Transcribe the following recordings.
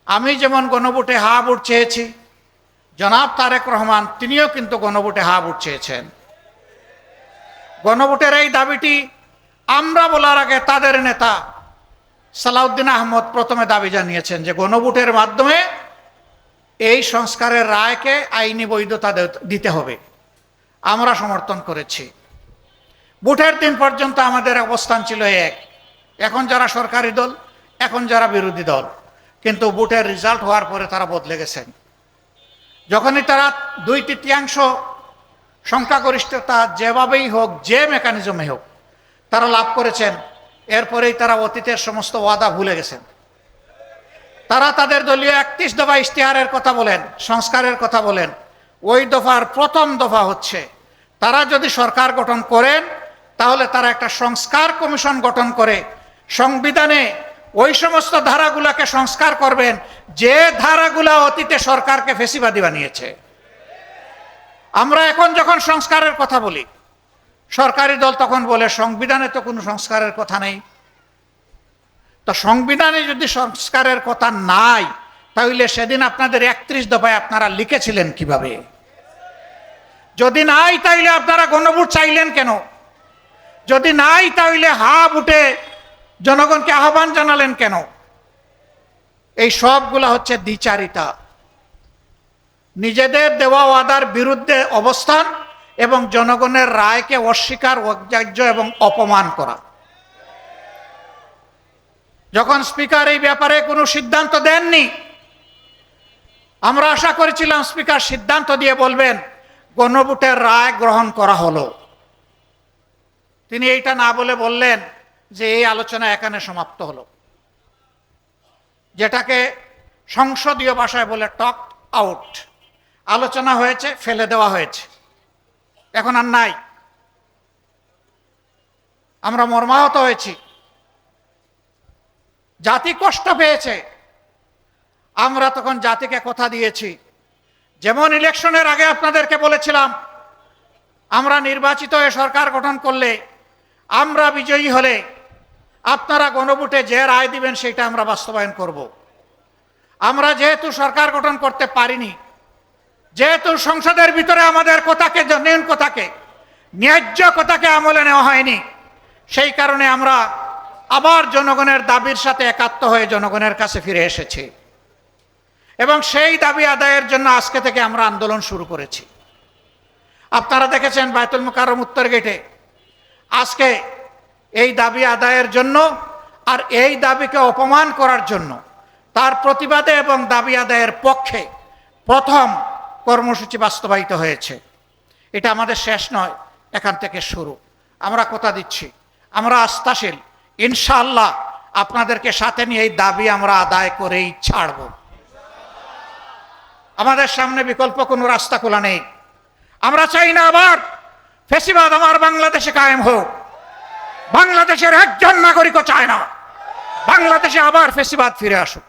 আমি যেমন গণভোটে হা ভোট চেয়েছি, জনাব তারেক রহমান তিনিও কিন্তু গণভোটে হা ভোট চেয়েছেন। গণভোটের এই দাবিটি আমরা বলার আগে তাদের নেতা সালাউদ্দিন আহমদ প্রথমে দাবি জানিয়েছেন যে গণভোটের মাধ্যমে এই সংস্কারের রায়কে আইনি বৈধতা দিতে হবে। আমরা সমর্থন করেছি। ভোটের দিন পর্যন্ত আমাদের অবস্থান ছিল এক, এখন যারা সরকারি দল, এখন যারা বিরোধী দল, কিন্তু ভোটের রেজাল্ট হওয়ার পরে তারা বদলে গেছেন। যখনই তারা 2/3 সংখ্যাগরিষ্ঠতা যেভাবেই হোক, যে মেকানিজমে হোক তারা লাভ করেছেন, এরপরেই তারা অতীতের সমস্ত ওয়াদা ভুলে গেছেন। তারা তাদের দলীয় 31 দফা ইশতেহারের কথা বলেন, সংস্কারের কথা বলেন। ওই দফার প্রথম দফা হচ্ছে তারা যদি সরকার গঠন করেন তাহলে তারা একটা সংস্কার কমিশন গঠন করে সংবিধানে ওই সমস্ত ধারাগুলাকে সংস্কার করবেন যে ধারাগুলা অতীতে সরকারকে ফেসিবাদী বানিয়েছে। আমরা এখন যখন সংস্কারের কথা বলি, সরকারি দল তখন বলে সংবিধানে তো কোনো সংস্কারের কথা নেই। তো সংবিধানে যদি সংস্কারের কথা নাই, তাহলে সেদিন আপনাদের 31 দফায় আপনারা লিখেছিলেন কিভাবে? যদি নাই তাইলে আপনারা গণভোট চাইলেন কেন? যদি নাই তাহলে হা ভোটে জনগণকে আহ্বান জানালেন কেন? এই সবগুলা হচ্ছে দ্বিচারিতা, নিজেদের দেওয়া ওয়াদার বিরুদ্ধে অবস্থান এবং জনগণের রায়কে অস্বীকার, অগ্রাহ্য এবং অপমান করা। যখন স্পিকার এই ব্যাপারে কোনো সিদ্ধান্ত দেননি, আমরা আশা করেছিলাম স্পিকার সিদ্ধান্ত দিয়ে বলবেন গণভোটের রায় গ্রহণ করা হলো। তিনি এইটা না বলে বললেন যে এই আলোচনা এখানে সমাপ্ত হলো, যেটাকে সংসদীয় ভাষায় বলে টক আউট। আলোচনা হয়েছে, ফেলে দেওয়া হয়েছে, এখন আর নাই। আমরা মর্মাহত হয়েছি, জাতি কষ্ট পেয়েছে। আমরা তখন জাতিকে কথা দিয়েছি, যেমন ইলেকশনের আগে আপনাদেরকে বলেছিলাম আমরা নির্বাচিত হয়ে সরকার গঠন করলে, আমরা বিজয়ী হলে আপনারা গণভোটে যে রায় দিবেন সেটা আমরা বাস্তবায়ন করব। আমরা যেহেতু সরকার গঠন করতে পারিনি, যেহেতু সংসদের ভিতরে আমাদের কথাকে, জনগণ কথাকে, ন্যায্য কথাকে আমলে নেওয়া হয়নি, সেই কারণে আমরা আবার জনগণের দাবির সাথে একাত্ম হয়ে জনগণের কাছে ফিরে এসেছি এবং সেই দাবি আদায়ের জন্য আজকে থেকে আমরা আন্দোলন শুরু করেছি। আপনারা দেখেছেন বায়তুল মুকাররম উত্তর গেটে আজকে এই দাবি আদায়ের জন্য আর এই দাবিকে অপমান করার জন্য, তার প্রতিবাদে এবং দাবি আদায়ের পক্ষে প্রথম কর্মসূচি বাস্তবায়িত হয়েছে। এটা আমাদের শেষ নয়, এখান থেকে শুরু। আমরা কথা দিচ্ছি, আমরা আস্থাশীল, ইনশাআল্লাহ আপনাদেরকে সাথে নিয়ে এই দাবি আমরা আদায় করেই ছাড়ব। আমাদের সামনে বিকল্প কোনো রাস্তা খোলা নেই। আমরা চাই না আবার ফ্যাসিবাদ আমার বাংলাদেশে কায়েম হোক। বাংলাদেশের একজন নাগরিকও চায় না বাংলাদেশে আবার ফ্যাসিবাদ ফিরে আসুক।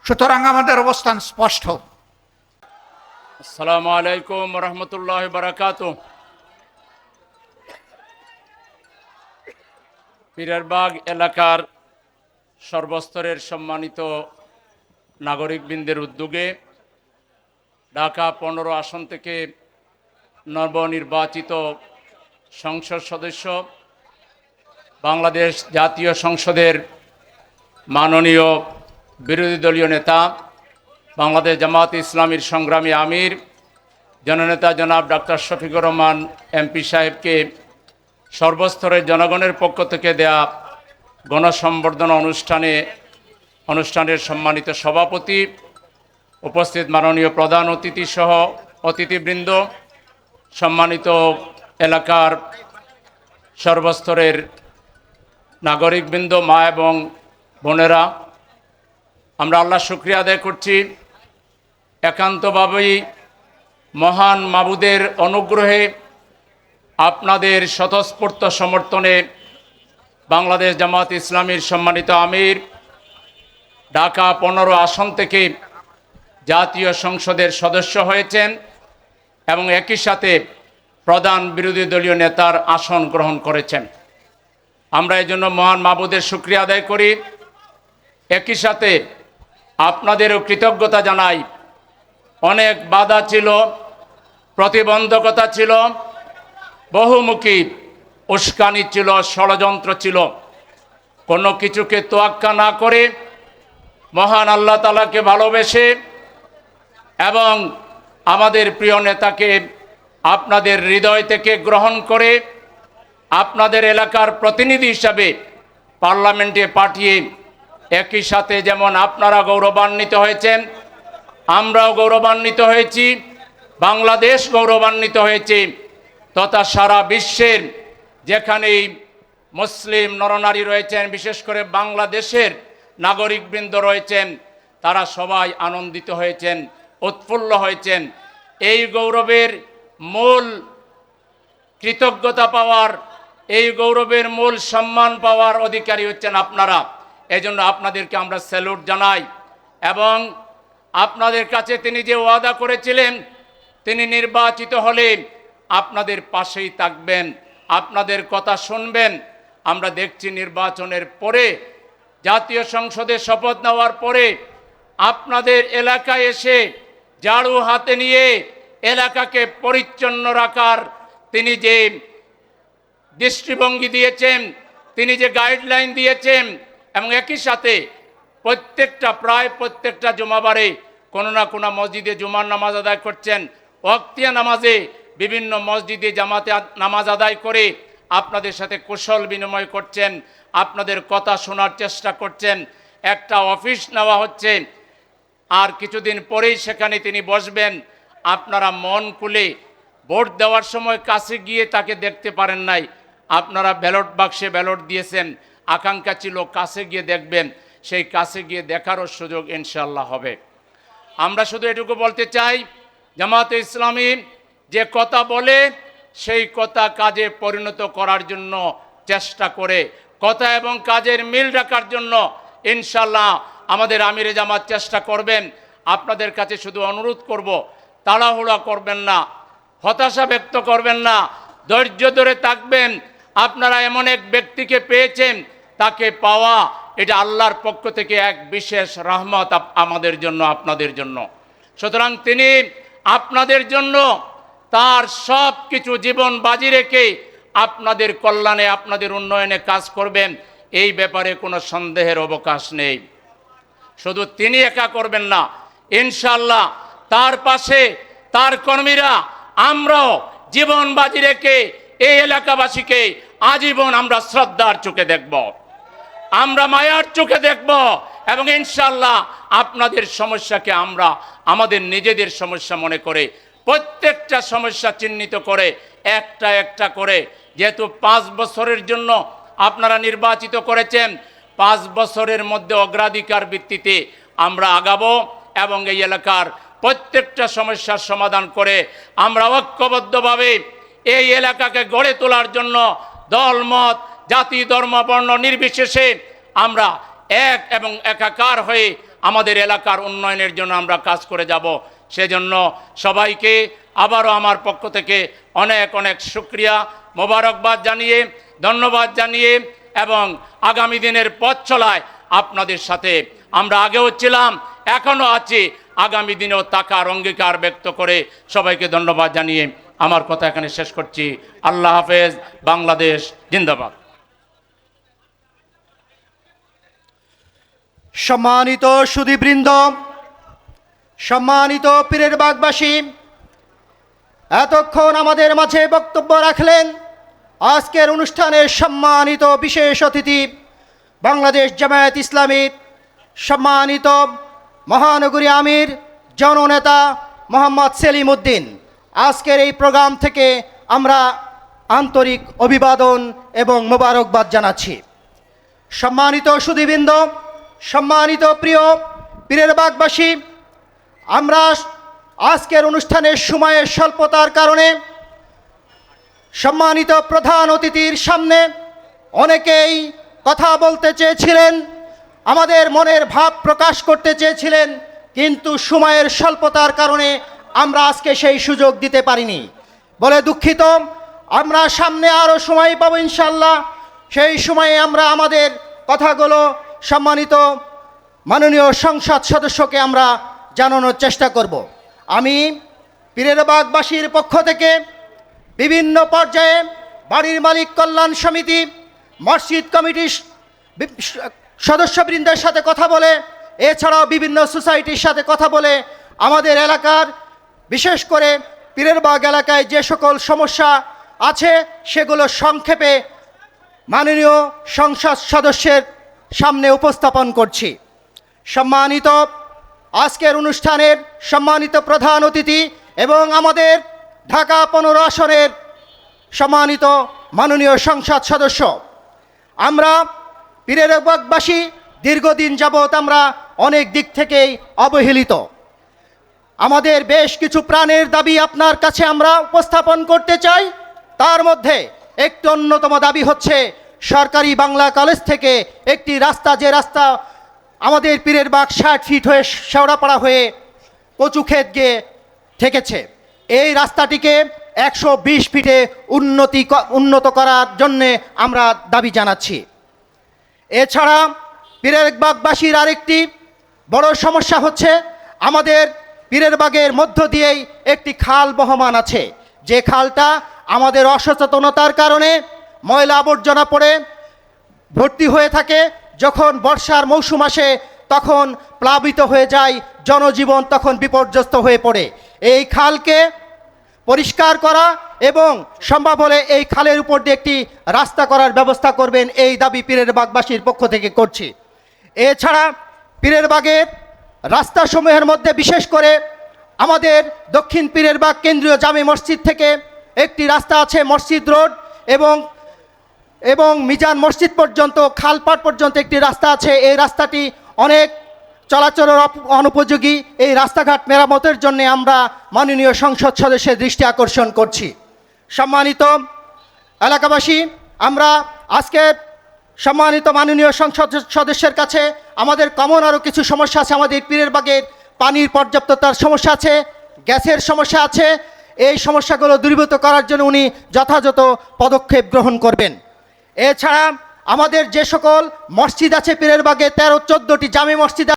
সুতরাং আমাদের অবস্থান স্পষ্ট। আসসালামু আলাইকুম ওয়া রাহমাতুল্লাহি ওয়া বারাকাতুহু। পীরেরবাগ এলাকার সর্বস্তরের সম্মানিত নাগরিকবৃন্দের উদ্যোগে ঢাকা 15 আসন থেকে নবনির্বাচিত সংসদ সদস্য, বাংলাদেশ জাতীয় সংসদের মাননীয় বিরোধী দলীয় নেতা, বাংলাদেশ জামাত ইসলামীর সংগ্রামী আমির জননেতা জনাব ডক্টর শফিকুর রহমান এমপি সাহেবকে সর্বস্তরের জনগণের পক্ষ থেকে দেয়া গণসংবর্ধনা অনুষ্ঠানের সম্মানিত সভাপতি, উপস্থিত মাননীয় প্রধান অতিথি সহ অতিথিবৃন্দ, সম্মানিত এলাকার সর্বস্তরের নাগরিকবৃন্দ, মা এবং বোনেরা, আমরা আল্লাহর শুকরিয়া আদায় করছি। একান্তভাবেই মহান মাবুদের অনুগ্রহে আপনাদের স্বতঃস্ফূর্ত সমর্থনে বাংলাদেশ জামাত ইসলামীর সম্মানিত আমির ঢাকা 15 আসন থেকে জাতীয় সংসদের সদস্য হয়েছেন এবং একই সাথে প্রধান বিরোধী দলীয় নেতার আসন গ্রহণ করেছেন। আমরা এই জন্য মহান মাবুদের শুকরিয়া আদায় করি। একই সাথে আপনাদেরও কৃতজ্ঞতা জানাই। অনেক বাধা ছিল, প্রতিবন্ধকতা ছিল, বহুমুখী উস্কানি ছিল, ষড়যন্ত্র ছিল। কোনো কিছুকে তোয়াক্কা না করে মহান আল্লাহ তাআলাকে ভালোবেসে এবং আমাদের প্রিয় নেতাকে আপনাদের হৃদয় থেকে গ্রহণ করে আপনাদের এলাকার প্রতিনিধি হিসাবে পার্লামেন্টে পাঠিয়ে একই সাথে যেমন আপনারা গৌরবান্বিত হয়েছেন, আমরাও গৌরবান্বিত হয়েছি, বাংলাদেশ গৌরবান্বিত হয়েছে, তথা সারা বিশ্বের যেখানেই মুসলিম নরনারী রয়েছেন, বিশেষ করে বাংলাদেশের নাগরিকবৃন্দ রয়েছেন, তারা সবাই আনন্দিত হয়েছেন, উৎফুল্ল হয়েছেন। এই গৌরবের মূল কৃতজ্ঞতা পাওয়ার, এই গৌরবের মূল সম্মান পাওয়ার অধিকারী হচ্ছেন আপনারা। এজন্য আপনাদেরকে আমরা স্যালুট জানাই এবং আপনাদের কাছে তিনি যে ওয়াদা করেছিলেন, তিনি নির্বাচিত হলে আপনাদের পাশেই থাকবেন, আপনাদের কথা শুনবেন। আমরা দেখছি নির্বাচনের পরে, জাতীয় সংসদে শপথ নেওয়ার পরে আপনাদের এলাকায় এসে ঝাড়ু হাতে নিয়ে এলাকাকে পরিচ্ছন্ন রাখার তিনি যে দৃষ্টিভঙ্গি দিয়েছেন, তিনি যে গাইডলাইন দিয়েছেন, এবং একই সাথে প্রায় প্রত্যেকটা জুমাবারে কোনো না কোনো মসজিদে জুমার নামাজ আদায় করছেন, ওয়াক্তিয়া নামাজে বিভিন্ন মসজিদে জামাতে নামাজ আদায় করে আপনাদের সাথে কুশল বিনিময় করছেন, আপনাদের কথা শোনার চেষ্টা করছেন। একটা অফিস নেওয়া হচ্ছে, আর কিছুদিন পরেই সেখানে তিনি বসবেন। আপনারা মন খুলে ভোট দেওয়ার সময় কাছে গিয়ে তাকে দেখতে পারেন নাই, আপনারা ব্যালট বাক্সে ব্যালট দিয়েছেন, আকাঙ্ক্ষা ছিল কাছে গিয়ে দেখবেন, সেই কাছে গিয়ে দেখারও সুযোগ ইনশাআল্লাহ হবে। আমরা শুধু এটুকু বলতে চাই, জামাতে ইসলামী যে কথা বলে সেই কথা কাজে পরিণত করার জন্য চেষ্টা করে, কথা এবং কাজের মিল রাখার জন্য ইনশাআল্লাহ আমাদের আমিরে জামাত চেষ্টা করবেন। আপনাদের কাছে শুধু অনুরোধ করব, তাড়াহুড়া করবেন না, হতাশা ব্যক্ত করবেন না, ধৈর্য ধরে থাকবেন। আপনারা এমন এক ব্যক্তিকে পেয়েছেন, তাকে পাওয়া এটা আল্লাহর পক্ষ থেকে এক বিশেষ রহমত আমাদের জন্য, আপনাদের জন্য। সুতরাং তিনি আপনাদের জন্য তার সব কিছু জীবন বাজি রেখে আপনাদের কল্যাণে, আপনাদের উন্নয়নে কাজ করবেন, এই ব্যাপারে কোনো সন্দেহের অবকাশ নেই। শুধু তিনি একা করবেন না, ইনশাআল্লাহ তার পাশে তার কর্মীরা, আমরাও জীবন বাজি রেখে এই এলাকাবাসীকে আজীবন আমরা শ্রদ্ধার চোখে দেখব, আমরা মায়ার চোখে দেখব, এবং ইনশাআল্লাহ আপনাদের সমস্যাকে আমরা আমাদের নিজেদের সমস্যা মনে করে প্রত্যেকটা সমস্যা চিহ্নিত করে একটা একটা করে, যেহেতু 5 বছরের জন্য আপনারা নির্বাচিত করেছেন, 5 বছরের মধ্যে অগ্রাধিকার ভিত্তিতে আমরা আগাবো এবং এই এলাকার প্রত্যেকটা সমস্যার সমাধান করে আমরা ঐক্যবদ্ধভাবে এই এলাকাকে গড়ে তোলার জন্য দলমত, জাতি, ধর্ম, বর্ণ নির্বিশেষে আমরা এক এবং একাকার হয়ে আমাদের এলাকার উন্নয়নের জন্য আমরা কাজ করে যাব। সেজন্য সবাইকে আবারও আমার পক্ষ থেকে অনেক অনেক শুকরিয়া, মোবারকবাদ জানিয়ে, ধন্যবাদ জানিয়ে, এবং আগামী দিনের পথ চলায় আপনাদের সাথে আমরা আগেও ছিলাম, এখনও আছি, আগামী দিনেও থাকার অঙ্গীকার ব্যক্ত করে সবাইকে ধন্যবাদ জানিয়ে আমার কথা এখানে শেষ করছি। আল্লাহ হাফেজ। বাংলাদেশ জিন্দাবাদ। সম্মানিত সুধীবৃন্দ, সম্মানিত পীরের বাগবাসী, এতক্ষণ আমাদের মাঝে বক্তব্য রাখলেন আজকের অনুষ্ঠানের সম্মানিত বিশেষ অতিথি, বাংলাদেশ জামায়াত ইসলামী সম্মানিত মহানগরী আমির জননেতা মোহাম্মদ সেলিম উদ্দিন। আজকের এই প্রোগ্রাম থেকে আমরা আন্তরিক অভিবাদন এবং মোবারকবাদ জানাচ্ছি। সম্মানিত সুধীবৃন্দ, সম্মানিত প্রিয় পীরের বাগবাসী, আমরা আজকের অনুষ্ঠানের সময়ের স্বল্পতার কারণে সম্মানিত প্রধান অতিথির সামনে অনেকেই কথা বলতে চেয়েছিলেন, আমাদের মনের ভাব প্রকাশ করতে চেয়েছিলেন, কিন্তু সময়ের স্বল্পতার কারণে আমরা আজকে সেই সুযোগ দিতে পারিনি বলে দুঃখিত। আমরা সামনে আরও সময় পাবো ইনশাল্লাহ, সেই সময়ে আমরা আমাদের কথাগুলো সম্মানিত মাননীয় সংসদ সদস্যকে আমরা জানানোর চেষ্টা করব। আমি পীরের বাগবাসীর পক্ষ থেকে বিভিন্ন পর্যায়ে বাড়ির মালিক কল্যাণ সমিতি, মসজিদ কমিটির সদস্যবৃন্দের সাথে কথা বলে, এছাড়াও বিভিন্ন সোসাইটির সাথে কথা বলে আমাদের এলাকার বিশেষ করে পীরের বাগ এলাকায় যে সকল সমস্যা আছে সেগুলো সংক্ষেপে মাননীয় সংসদ সদস্যের সামনে উপস্থাপন করছি। সম্মানিত আজকের অনুষ্ঠানের সম্মানিত প্রধান অতিথি এবং আমাদের ঢাকা 15 আসনের সম্মানিত মাননীয় সংসদ সদস্য, আমরা পীরের বাগবাসী দীর্ঘদিন যাবৎ আমরা অনেক দিক থেকেই অবহেলিত। আমাদের বেশ কিছু প্রাণের দাবি আপনার কাছে আমরা উপস্থাপন করতে চাই। তার মধ্যে একটি অন্যতম দাবি হচ্ছে সরকারি বাংলা কলেজ থেকে একটি রাস্তা, যে রাস্তা আমাদের পীরের বাগ 60 ফিট হয়ে শেওড়াপাড়া হয়ে কচুক্ষেত গিয়ে ঠেকেছে, এই রাস্তাটিকে 120 ফিটে উন্নত করার জন্যে আমরা দাবি জানাচ্ছি। এছাড়া পীরের বাগবাসীর আরেকটি বড় সমস্যা হচ্ছে আমাদের পীরের বাগের মধ্য দিয়েই একটি খাল বহমান আছে, যে খালটা আমাদের অসচেতনতার কারণে ময়লা আবর্জনা পড়ে ভর্তি হয়ে থাকে। যখন বর্ষার মৌসুম আসে তখন প্লাবিত হয়ে যায়, জনজীবন তখন বিপর্যস্ত হয়ে পড়ে। এই খালকে পরিষ্কার করা এবং সম্ভব হলে এই খালের উপর দিয়ে একটি রাস্তা করার ব্যবস্থা করবেন, এই দাবি পীরের বাগবাসীর পক্ষ থেকে করছি। এছাড়া পীরের বাগের রাস্তাসমূহের মধ্যে বিশেষ করে আমাদের দক্ষিণ পীরের বাগ কেন্দ্রীয় জামে মসজিদ থেকে একটি রাস্তা আছে মসজিদ রোড এবং মিজান মসজিদ পর্যন্ত খালপাট পর্যন্ত একটি রাস্তা আছে। এই রাস্তাটি অনেক চলাচলের অনুপযোগী। এই রাস্তাঘাট মেরামতের জন্য আমরা মাননীয় সংসদ সদস্যের দৃষ্টি আকর্ষণ করছি। সম্মানিত এলাকাবাসী, আমরা আজকে সম্মানিত মাননীয় সংসদ সদস্যের কাছে আমাদের কমন আরও কিছু সমস্যা আছে। আমাদের পীরের বাগের পানির পর্যাপ্ততার সমস্যা আছে, গ্যাসের সমস্যা আছে। এই সমস্যাগুলো দূরীভূত করার জন্য উনি যথাযথ পদক্ষেপ গ্রহণ করবেন। এছাড়া আমাদের যে সকল মসজিদ আছে পীরের বাগে 13-14টি জামে মসজিদ